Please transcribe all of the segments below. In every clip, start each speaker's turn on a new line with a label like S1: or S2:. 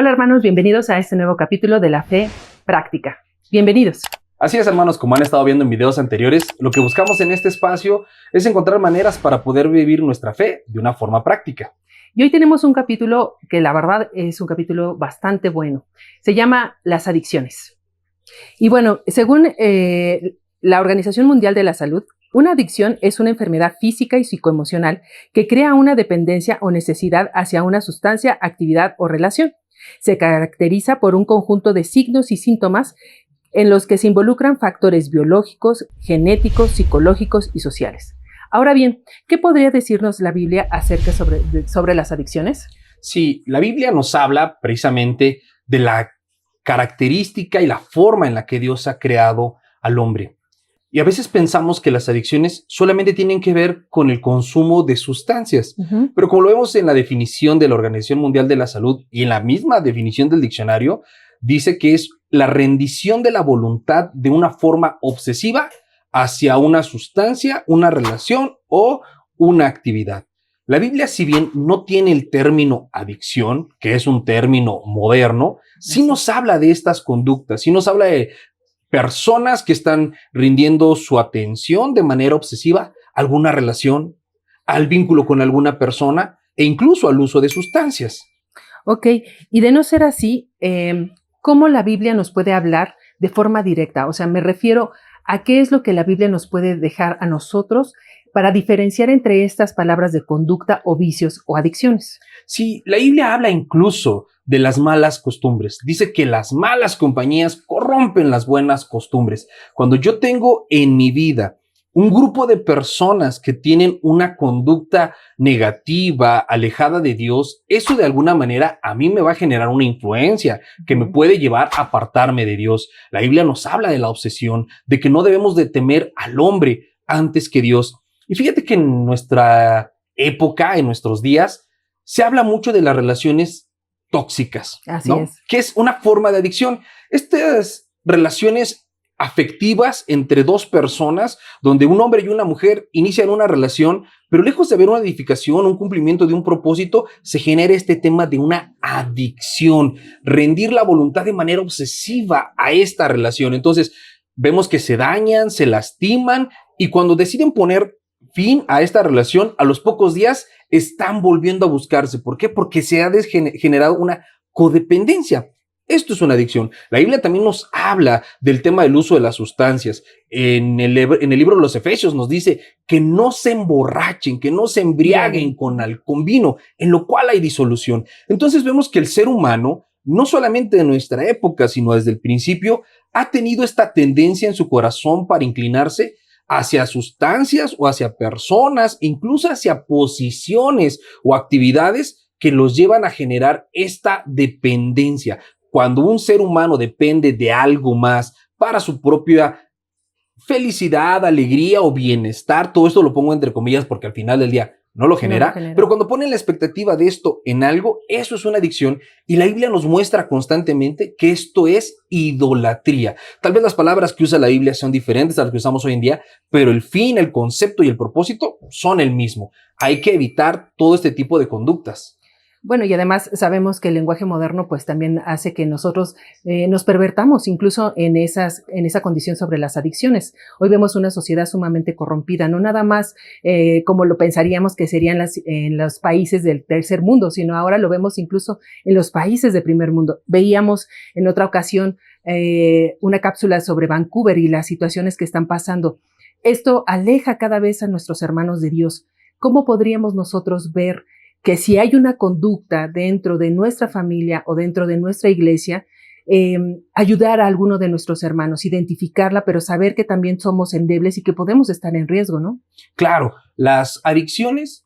S1: Hola hermanos, bienvenidos a este nuevo capítulo de la fe práctica. Bienvenidos.
S2: Así es, hermanos, como han estado viendo en videos anteriores, lo que buscamos en este espacio es encontrar maneras para poder vivir nuestra fe de una forma práctica.
S1: Y hoy tenemos un capítulo que la verdad es un capítulo bastante bueno. Se llama Las adicciones. Y bueno, según la Organización Mundial de la Salud, una adicción es una enfermedad física y psicoemocional que crea una dependencia o necesidad hacia una sustancia, actividad o relación. Se caracteriza por un conjunto de signos y síntomas en los que se involucran factores biológicos, genéticos, psicológicos y sociales. Ahora bien, ¿qué podría decirnos la Biblia acerca sobre las adicciones?
S2: Sí, la Biblia nos habla precisamente de la característica y la forma en la que Dios ha creado al hombre. Y a veces pensamos que las adicciones solamente tienen que ver con el consumo de sustancias. Pero como lo vemos en la definición de la Organización Mundial de la Salud y en la misma definición del diccionario, dice que es la rendición de la voluntad de una forma obsesiva hacia una sustancia, una relación o una actividad. La Biblia, si bien no tiene el término adicción, que es un término moderno, sí nos habla de estas conductas, sí nos habla de personas que están rindiendo su atención de manera obsesiva a alguna relación, al vínculo con alguna persona e incluso al uso de sustancias.
S1: Ok, y de no ser así, ¿cómo la Biblia nos puede hablar de forma directa? O sea, me refiero a qué es lo que la Biblia nos puede dejar a nosotros para diferenciar entre estas palabras de conducta o vicios o adicciones.
S2: Sí, la Biblia habla incluso de las malas costumbres. Dice que las malas compañías corrompen las buenas costumbres. Cuando yo tengo en mi vida un grupo de personas que tienen una conducta negativa, alejada de Dios, eso de alguna manera a mí me va a generar una influencia que me puede llevar a apartarme de Dios. La Biblia nos habla de la obsesión, de que no debemos de temer al hombre antes que Dios. Y fíjate que en nuestra época, en nuestros días, se habla mucho de las relaciones tóxicas,
S1: Así
S2: ¿no?
S1: es.
S2: Que es una forma de adicción. Estas relaciones afectivas entre dos personas, donde un hombre y una mujer inician una relación, pero lejos de haber una edificación, un cumplimiento de un propósito, se genera este tema de una adicción, rendir la voluntad de manera obsesiva a esta relación. Entonces, vemos que se dañan, se lastiman, y cuando deciden poner fin a esta relación, a los pocos días están volviendo a buscarse. ¿Por qué? Porque se ha generado una codependencia. Esto es una adicción. La Biblia también nos habla del tema del uso de las sustancias. En el libro de los Efesios nos dice que no se emborrachen, que no se embriaguen con vino, en lo cual hay disolución. Entonces vemos que el ser humano, no solamente de nuestra época, sino desde el principio, ha tenido esta tendencia en su corazón para inclinarse hacia sustancias o hacia personas, incluso hacia posiciones o actividades que los llevan a generar esta dependencia. Cuando un ser humano depende de algo más para su propia felicidad, alegría o bienestar, todo esto lo pongo entre comillas porque al final del día no lo genera, pero cuando ponen la expectativa de esto en algo, eso es una adicción, y la Biblia nos muestra constantemente que esto es idolatría. Tal vez las palabras que usa la Biblia son diferentes a las que usamos hoy en día, pero el fin, el concepto y el propósito son el mismo. Hay que evitar todo este tipo de conductas.
S1: Bueno, y además sabemos que el lenguaje moderno pues también hace que nosotros nos pervertamos incluso en esa condición sobre las adicciones. Hoy vemos una sociedad sumamente corrompida, no nada más como lo pensaríamos que serían en los países del tercer mundo, sino ahora lo vemos incluso en los países de primer mundo. Veíamos en otra ocasión una cápsula sobre Vancouver y las situaciones que están pasando. Esto aleja cada vez a nuestros hermanos de Dios. ¿Cómo podríamos nosotros ver que si hay una conducta dentro de nuestra familia o dentro de nuestra iglesia, ayudar a alguno de nuestros hermanos, identificarla, pero saber que también somos endebles y que podemos estar en riesgo, ¿no?
S2: Claro, las adicciones,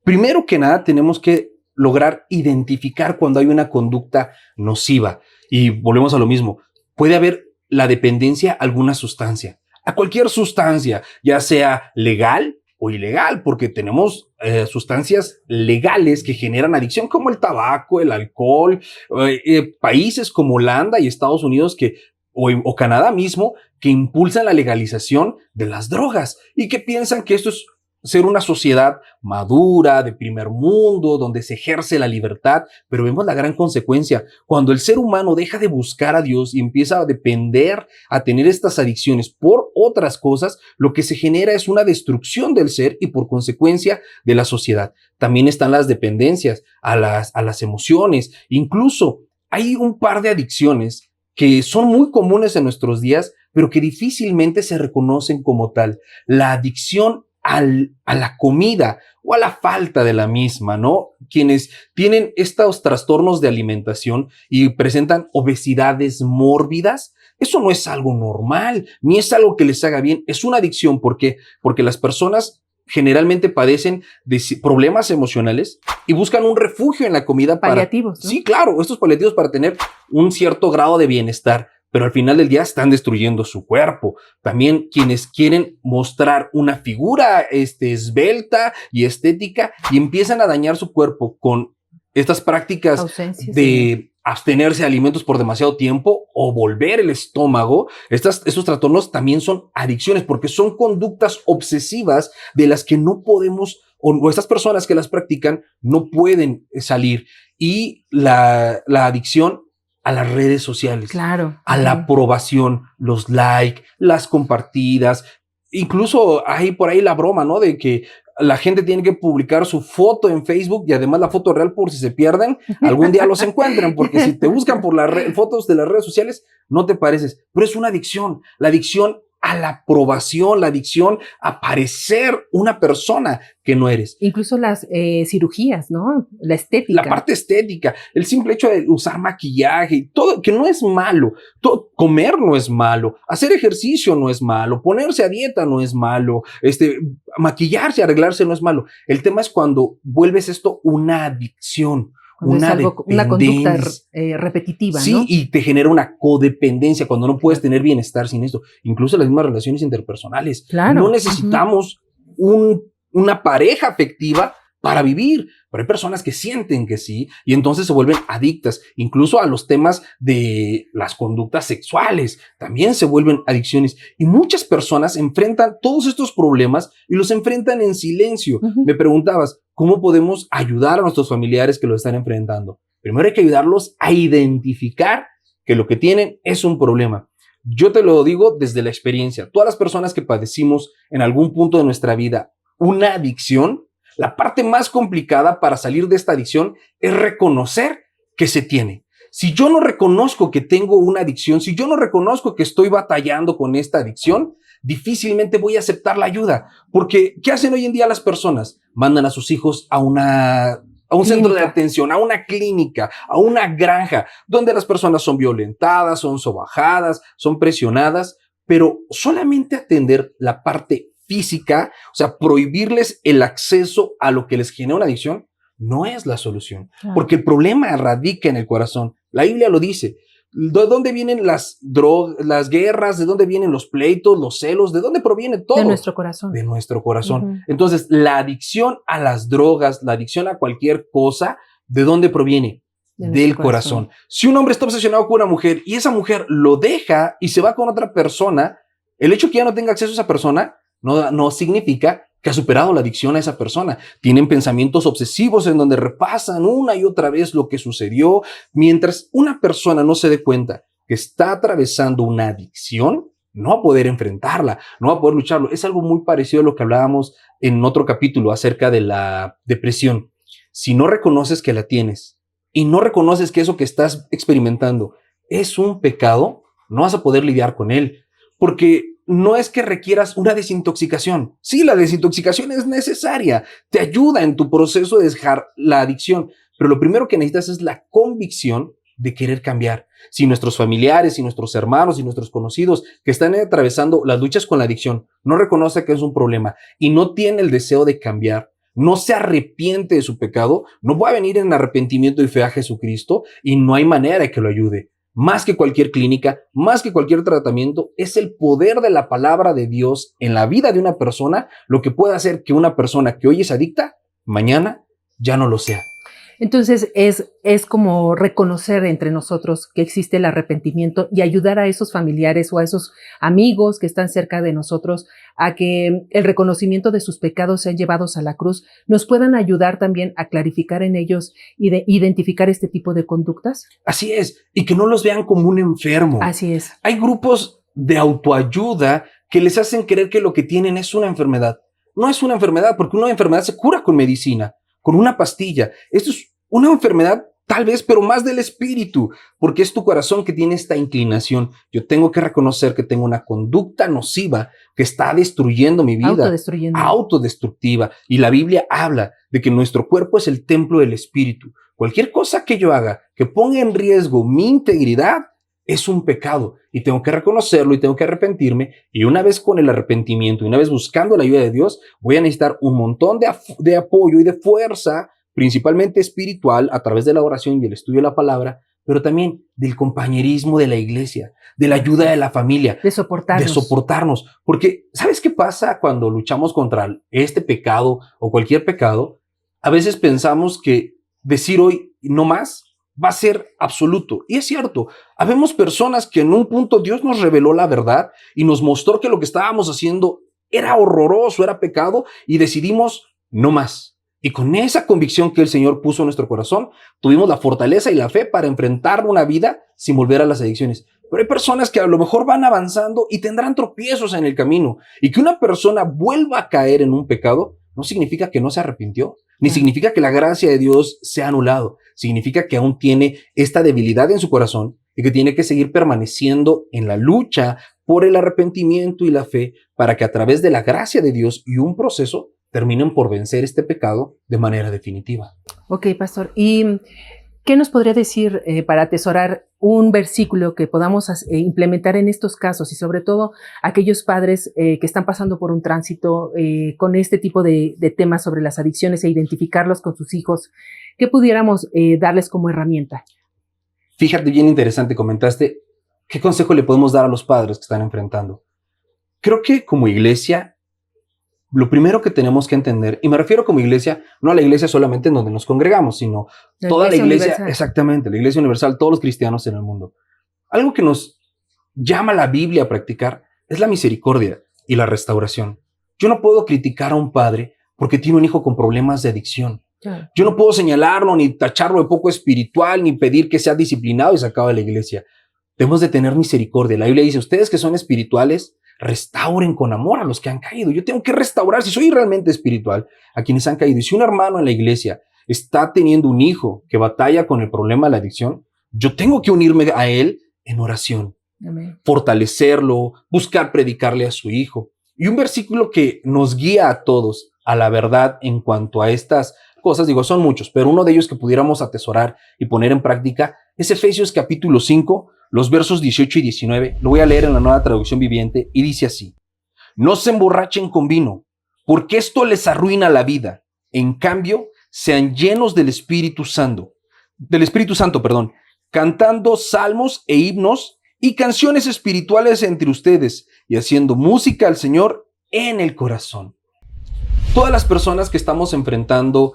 S2: primero que nada tenemos que lograr identificar cuando hay una conducta nociva. Y volvemos a lo mismo, puede haber la dependencia a alguna sustancia, a cualquier sustancia, ya sea legal o ilegal, porque tenemos sustancias legales que generan adicción como el tabaco, el alcohol, países como Holanda y Estados Unidos o Canadá mismo que impulsan la legalización de las drogas y que piensan que esto es ser una sociedad madura, de primer mundo, donde se ejerce la libertad, pero vemos la gran consecuencia. Cuando el ser humano deja de buscar a Dios y empieza a depender, a tener estas adicciones por otras cosas, lo que se genera es una destrucción del ser y por consecuencia de la sociedad. También están las dependencias a las emociones. Incluso hay un par de adicciones que son muy comunes en nuestros días, pero que difícilmente se reconocen como tal. La adicción a la comida o a la falta de la misma, ¿no? Quienes tienen estos trastornos de alimentación y presentan obesidades mórbidas, eso no es algo normal, ni es algo que les haga bien, es una adicción. ¿Por qué? Porque las personas generalmente padecen de problemas emocionales y buscan un refugio en la comida para...
S1: Paliativos, ¿no?
S2: Sí, claro, estos paliativos para tener un cierto grado de bienestar, pero al final del día están destruyendo su cuerpo. También quienes quieren mostrar una figura esbelta y estética y empiezan a dañar su cuerpo con estas prácticas
S1: Ausencias,
S2: de abstenerse de alimentos por demasiado tiempo o volver el estómago. Estos trastornos también son adicciones porque son conductas obsesivas de las que no podemos, o estas personas que las practican no pueden salir. Y la adicción a las redes sociales,
S1: claro,
S2: a la aprobación, los likes, las compartidas. Incluso hay por ahí la broma, ¿no? De que la gente tiene que publicar su foto en Facebook y además la foto real por si se pierden, algún día los encuentran, porque si te buscan por las fotos de las redes sociales, no te pareces. Pero es una adicción, la adicción a la aprobación, la adicción a parecer una persona que no eres.
S1: Incluso las cirugías, ¿no? La estética.
S2: La parte estética, el simple hecho de usar maquillaje, todo, que no es malo. Comer no es malo, hacer ejercicio no es malo, ponerse a dieta no es malo, maquillarse, arreglarse no es malo. El tema es cuando vuelves esto una adicción.
S1: Una conducta repetitiva,
S2: sí,
S1: ¿no?
S2: Y te genera una codependencia cuando no puedes tener bienestar sin esto. Incluso las mismas relaciones interpersonales.
S1: Claro.
S2: No necesitamos una pareja afectiva para vivir, pero hay personas que sienten que sí y entonces se vuelven adictas, incluso a los temas de las conductas sexuales, también se vuelven adicciones y muchas personas enfrentan todos estos problemas y los enfrentan en silencio. Me preguntabas, ¿cómo podemos ayudar a nuestros familiares que lo están enfrentando? Primero hay que ayudarlos a identificar que lo que tienen es un problema. Yo te lo digo desde la experiencia, todas las personas que padecimos en algún punto de nuestra vida una adicción, la parte más complicada para salir de esta adicción es reconocer que se tiene. Si yo no reconozco que tengo una adicción, si yo no reconozco que estoy batallando con esta adicción, difícilmente voy a aceptar la ayuda. Porque, ¿qué hacen hoy en día las personas? Mandan a sus hijos a un centro de atención, a una clínica, a una granja, donde las personas son violentadas, son sobajadas, son presionadas, pero solamente atender la parte física, o sea, prohibirles el acceso a lo que les genera una adicción, no es la solución, porque el problema radica en el corazón. La Biblia lo dice. ¿De dónde vienen las drogas, las guerras? ¿De dónde vienen los pleitos, los celos? ¿De dónde proviene todo?
S1: De nuestro corazón.
S2: De nuestro corazón. Entonces, la adicción a las drogas, la adicción a cualquier cosa, ¿de dónde proviene? Del corazón. Si un hombre está obsesionado con una mujer y esa mujer lo deja y se va con otra persona, el hecho que ya no tenga acceso a esa persona no significa que ha superado la adicción a esa persona. Tienen pensamientos obsesivos en donde repasan una y otra vez lo que sucedió. Mientras una persona no se dé cuenta que está atravesando una adicción, no va a poder enfrentarla, no va a poder lucharlo. Es algo muy parecido a lo que hablábamos en otro capítulo acerca de la depresión. Si no reconoces que la tienes y no reconoces que eso que estás experimentando es un pecado, no vas a poder lidiar con él. Porque no es que requieras una desintoxicación. Sí, la desintoxicación es necesaria, te ayuda en tu proceso de dejar la adicción, pero lo primero que necesitas es la convicción de querer cambiar. Si nuestros familiares, si nuestros hermanos, si nuestros conocidos que están atravesando las luchas con la adicción no reconoce que es un problema y no tiene el deseo de cambiar, no se arrepiente de su pecado, no va a venir en arrepentimiento y fe a Jesucristo y no hay manera de que lo ayude. Más que cualquier clínica, más que cualquier tratamiento, es el poder de la palabra de Dios en la vida de una persona lo que puede hacer que una persona que hoy es adicta, mañana ya no lo sea.
S1: Entonces es como reconocer entre nosotros que existe el arrepentimiento y ayudar a esos familiares o a esos amigos que están cerca de nosotros a que el reconocimiento de sus pecados sean llevados a la cruz, nos puedan ayudar también a clarificar en ellos y de identificar este tipo de conductas.
S2: Así es, y que no los vean como un enfermo.
S1: Así es.
S2: Hay grupos de autoayuda que les hacen creer que lo que tienen es una enfermedad. No es una enfermedad, porque una enfermedad se cura con medicina, con una pastilla. Esto es una enfermedad tal vez, pero más del espíritu, porque es tu corazón que tiene esta inclinación. Yo tengo que reconocer que tengo una conducta nociva que está destruyendo mi vida, autodestructiva. Y la Biblia habla de que nuestro cuerpo es el templo del espíritu. Cualquier cosa que yo haga que ponga en riesgo mi integridad es un pecado y tengo que reconocerlo y tengo que arrepentirme, y una vez con el arrepentimiento y una vez buscando la ayuda de Dios, voy a necesitar un montón de apoyo y de fuerza, principalmente espiritual, a través de la oración y el estudio de la palabra, pero también del compañerismo de la iglesia, de la ayuda de la familia.
S1: De soportarnos.
S2: Porque ¿sabes qué pasa cuando luchamos contra este pecado o cualquier pecado? A veces pensamos que decir hoy no más va a ser absoluto. Y es cierto, habemos personas que en un punto Dios nos reveló la verdad y nos mostró que lo que estábamos haciendo era horroroso, era pecado, y decidimos no más. Y con esa convicción que el Señor puso en nuestro corazón, tuvimos la fortaleza y la fe para enfrentar una vida sin volver a las adicciones. Pero hay personas que a lo mejor van avanzando y tendrán tropiezos en el camino. Y que una persona vuelva a caer en un pecado no significa que no se arrepintió, ni significa que la gracia de Dios se ha anulado. Significa que aún tiene esta debilidad en su corazón y que tiene que seguir permaneciendo en la lucha por el arrepentimiento y la fe para que a través de la gracia de Dios y un proceso terminen por vencer este pecado de manera definitiva.
S1: Ok, pastor. ¿Y qué nos podría decir para atesorar un versículo que podamos implementar en estos casos y sobre todo aquellos padres que están pasando por un tránsito con este tipo de temas sobre las adicciones e identificarlos con sus hijos? ¿Qué pudiéramos darles como herramienta?
S2: Fíjate, bien interesante, comentaste, ¿qué consejo le podemos dar a los padres que están enfrentando? Creo que como iglesia, lo primero que tenemos que entender, y me refiero como iglesia, no a la iglesia solamente en donde nos congregamos, sino toda la iglesia, universal. Exactamente, la iglesia universal, todos los cristianos en el mundo. Algo que nos llama la Biblia a practicar es la misericordia y la restauración. Yo no puedo criticar a un padre porque tiene un hijo con problemas de adicción. Yo no puedo señalarlo, ni tacharlo de poco espiritual, ni pedir que sea disciplinado y sacado de la iglesia. Debemos de tener misericordia. La Biblia dice, ustedes que son espirituales, restauren con amor a los que han caído. Yo tengo que restaurar, si soy realmente espiritual, a quienes han caído. Y si un hermano en la iglesia está teniendo un hijo que batalla con el problema de la adicción, yo tengo que unirme a él en oración. Amén. Fortalecerlo, buscar predicarle a su hijo. Y un versículo que nos guía a todos a la verdad en cuanto a estas cosas, digo, son muchos, pero uno de ellos que pudiéramos atesorar y poner en práctica es Efesios capítulo 5, los versos 18 y 19. Lo voy a leer en la Nueva Traducción Viviente y dice así: no se emborrachen con vino, porque esto les arruina la vida. En cambio, sean llenos del Espíritu Santo, cantando salmos e himnos y canciones espirituales entre ustedes y haciendo música al Señor en el corazón. Todas las personas que estamos enfrentando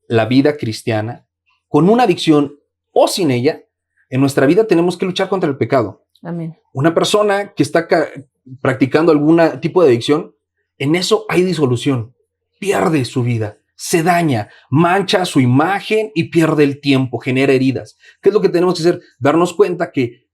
S2: la vida cristiana, con una adicción o sin ella, en nuestra vida tenemos que luchar contra el pecado.
S1: Amén.
S2: Una persona que está practicando algún tipo de adicción, en eso hay disolución, pierde su vida, se daña, mancha su imagen y pierde el tiempo, genera heridas. ¿Qué es lo que tenemos que hacer? Darnos cuenta que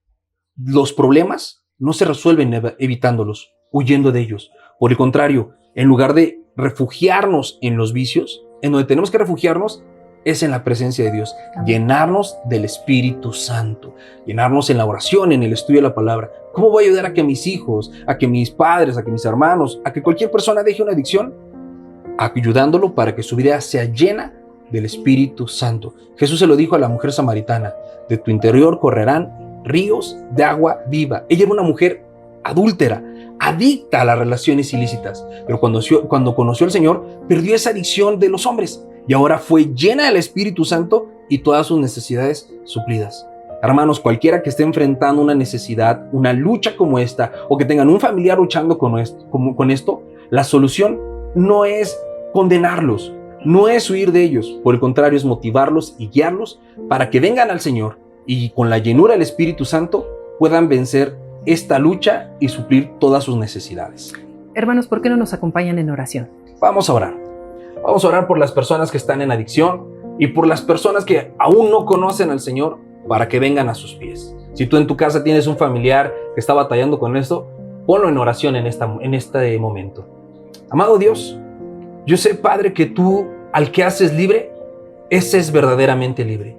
S2: los problemas no se resuelven evitándolos, huyendo de ellos. Por el contrario, en lugar de refugiarnos en los vicios, en donde tenemos que refugiarnos es en la presencia de Dios. Amén. Llenarnos del Espíritu Santo, llenarnos en la oración, en el estudio de la palabra. ¿Cómo voy a ayudar a que mis hijos, a que mis padres, a que mis hermanos, a que cualquier persona deje una adicción? Ayudándolo para que su vida sea llena del Espíritu Santo. Jesús se lo dijo a la mujer samaritana: de tu interior correrán ríos de agua viva. Ella era una mujer adúltera, adicta a las relaciones ilícitas, pero cuando conoció al Señor, perdió esa adicción de los hombres y ahora fue llena del Espíritu Santo y todas sus necesidades suplidas. Hermanos, cualquiera que esté enfrentando una necesidad, una lucha como esta, o que tengan un familiar luchando con esto, la solución no es condenarlos, no es huir de ellos, por el contrario es motivarlos y guiarlos para que vengan al Señor y con la llenura del Espíritu Santo puedan vencer esta lucha y suplir todas sus necesidades.
S1: Hermanos, ¿por qué no nos acompañan en oración?
S2: Vamos a orar. Vamos a orar por las personas que están en adicción y por las personas que aún no conocen al Señor para que vengan a sus pies. Si tú en tu casa tienes un familiar que está batallando con esto, ponlo en oración en este momento. Amado Dios, yo sé, Padre, que tú al que haces libre, ese es verdaderamente libre.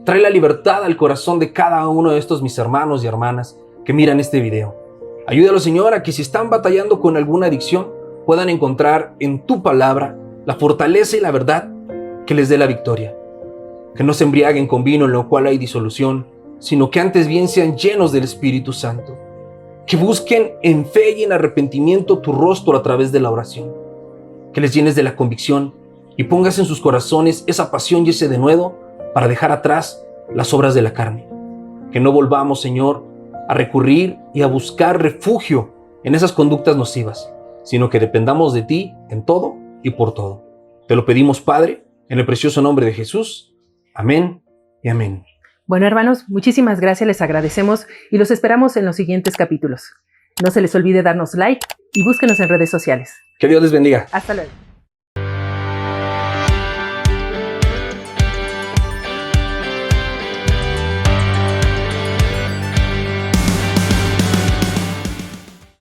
S2: Trae la libertad al corazón de cada uno de estos mis hermanos y hermanas que miran este video. Ayúdalos, Señor, a que si están batallando con alguna adicción, puedan encontrar en tu palabra la fortaleza y la verdad que les dé la victoria. Que no se embriaguen con vino en lo cual hay disolución, sino que antes bien sean llenos del Espíritu Santo. Que busquen en fe y en arrepentimiento tu rostro a través de la oración. Que les llenes de la convicción y pongas en sus corazones esa pasión y ese denuedo para dejar atrás las obras de la carne. Que no volvamos, Señor, a recurrir y a buscar refugio en esas conductas nocivas, sino que dependamos de ti en todo y por todo. Te lo pedimos, Padre, en el precioso nombre de Jesús. Amén y amén.
S1: Bueno, hermanos, muchísimas gracias, les agradecemos y los esperamos en los siguientes capítulos. No se les olvide darnos like y búsquenos en redes sociales.
S2: Que Dios les bendiga.
S1: Hasta luego.